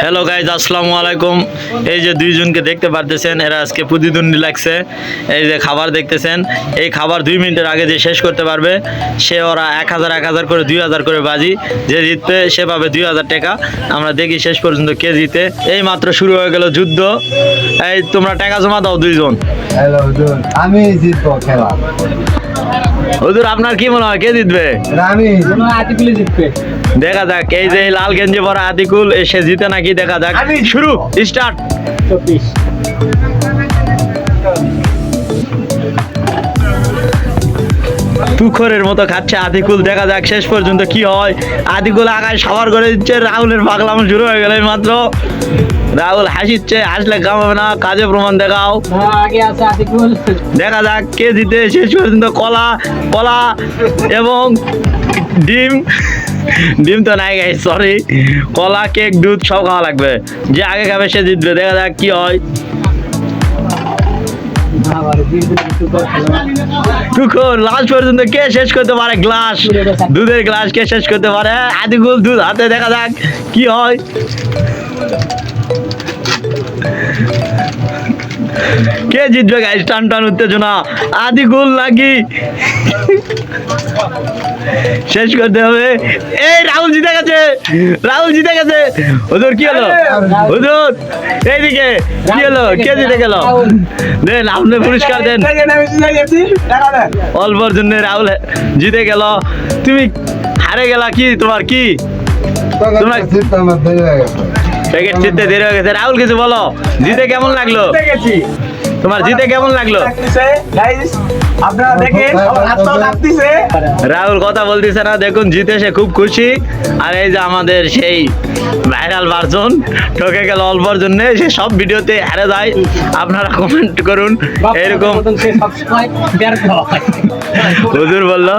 Hello guys, আসসালামু আলাইকুম। এই যে দুইজনকে দেখতে পারতেছেন, এরা আজকে প্রতিদ্বন্দ্বী লাগছে। এই যে খাবার দেখতেছেন, এই খাবার 2 মিনিটের আগে যে শেষ করতে পারবে সে ওরা 1000 করে 2000 করে বাজি, যে জিতবে সে পাবে 2000 টাকা। আমরা দেখি শেষ পর্যন্ত কে জিতে। এই মাত্র শুরু হয়ে গেল যুদ্ধ। এই তোমরা টাকা জমা দাও দুইজন। হ্যালো হুজুর, আমি জিতবো খেলা। হুজুর আপনার কি মনে হয় কে জিতবে? আমি আতিকুল জিতবে। দেখা যাক, এই যে লাল গেঞ্জি পরা আতিকুল সে জিতে নাকি, দেখা যাক। শুরু, স্টার্ট। 24 তুখরের মতো খাচ্ছে আতিকুল, দেখা যাক শেষ পর্যন্ত কি হয়। আতিকুল আগায় সবার করে দিচ্ছে, রাহুলের পাগলাম শুরু হয়ে গেল মাত্র। রাহুল হাসিচ্ছে, হাসলে কামাবে না, কাজে প্রমাণ দেখাও। আগে আছে আতিকুল। দেখা যাক কে জিতে শেষ পর্যন্ত। কলা কলা এবং ডিম, ডিম তো নাই গাইস, সরি। কলা, কেক, দুধ সব খাওয়া লাগবে। যে আগে খাবে সে জিতবে। দেখা যাক কি হয়। তুখর লাস্ট পর্যন্ত কে শেষ করতে পারে গ্লাস, দুধের গ্লাস কে শেষ করতে পারে? আদিকুল দুধ হাতে, দেখা যাক কি হয়। কে জিতবে গাইস? টান টান উত্তেজনা। আদিকুল নাকি শেষ করতে হবে? এই রাহুল জিতে গেছে, রাহুল জিতে গেছে। হুজুর কি হলো? হুজুর এইদিকে কি হলো? কে জিতে গেল? দেন আপনি পুরস্কার দেন। অল্পর জন্য রাহুল জিতে গেল, তুমি হারে গেলা। কি তোমার কি? তোমরা প্যাকেট জিততে দেরি হয়ে গেছে। রাহুল কিছু বলো, জিতে কেমন লাগলো? তোমার জিতে কেমন লাগলো? আপনারা দেখেন রাহুল কথা বলতেছে না, দেখুন জিতে সে খুব খুশি। আর এই যে আমাদের সেই ভাইরাল ভার্সন ঠকে গেল অল্পর জন্য, সে সব ভিডিওতে হারে যায়। আপনারা কমেন্ট করুন এরকম। হুজুর বললো